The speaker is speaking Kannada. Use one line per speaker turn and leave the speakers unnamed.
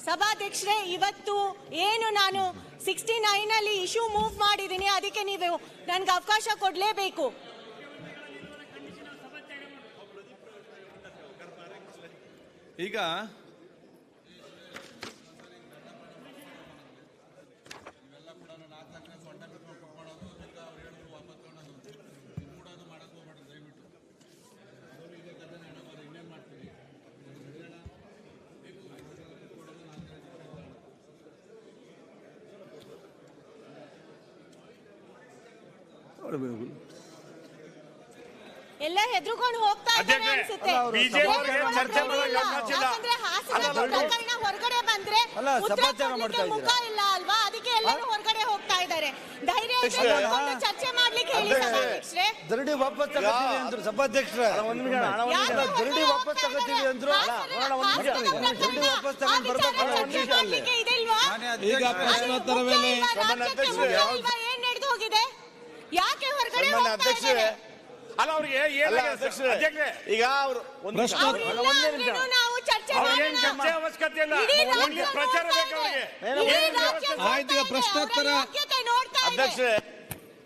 ಸಭಾಧ್ಯಕ್ಷರೇ, ಇವತ್ತು ಏನು ನಾನು 69 ಅಲ್ಲಿ ಇಶ್ಯೂ ಮೂವ್ ಮಾಡಿದ್ದೀನಿ, ಅದಕ್ಕೆ ನೀವು ನನಗೆ ಅವಕಾಶ ಕೊಡಲೇಬೇಕು.
ಈಗ
ಎಲ್ಲ ಹೆದರ್ಕೊಂಡು ಹೋಗ್ತಾ ಇದ್ದಾರೆ ಅನ್ಸುತ್ತೆ. ಹೊರಗಡೆ ಬಂದ್ರೆ ಮುಖ ಇಲ್ಲ ಅಲ್ವಾ, ಅದಕ್ಕೆ ಎಲ್ಲರೂ ಹೊರಗಡೆ ಹೋಗ್ತಾ ಇದ್ದಾರೆ. ಧೈರ್ಯ ಚರ್ಚೆ ಮಾಡ್ಲಿಕ್ಕೆ ಹೇಳಿ ಸಭಾಧ್ಯಕ್ಷರೇ.
ದರಡಿ ವಾಪಸ್ ತಗೋತೀವಿ ಅಂದ್ರು ಸಭಾಧ್ಯಕ್ಷರೇ. ದರಡಿ ವಾಪಸ್ ತಗೋತೀವಿ ಅಂದ್ರು. ದರಡಿ ವಾಪಸ್ ತಗೊಂಡು ಬರ್ಬೇಕು.
ಈಗ ಪ್ರಶ್ನೋತ್ತರ ವೇಳೆ
ಏನ್ ನಡೆದು ಹೋಗಿದೆ, ಯಾಕೆ ಹೊರಗಡೆ ಹೋಗ್ತಾ ಇದ್ದಾರೆ?
ಅಲ್ಲ ಅವ್ರಿಗೆ ಈಗ ಅವರು
ನಾವು ಚರ್ಚೆ
ಅವಶ್ಯಕತೆ ಇಲ್ಲ, ಪ್ರಚಾರ ಬೇಕು ಅವ್ರಿಗೆ.
ಆಯ್ತು, ಈಗ ಪ್ರಶ್ನೋತ್ತರ
ನೋಡ್ತಾ ಇದ್ದಾರೆ.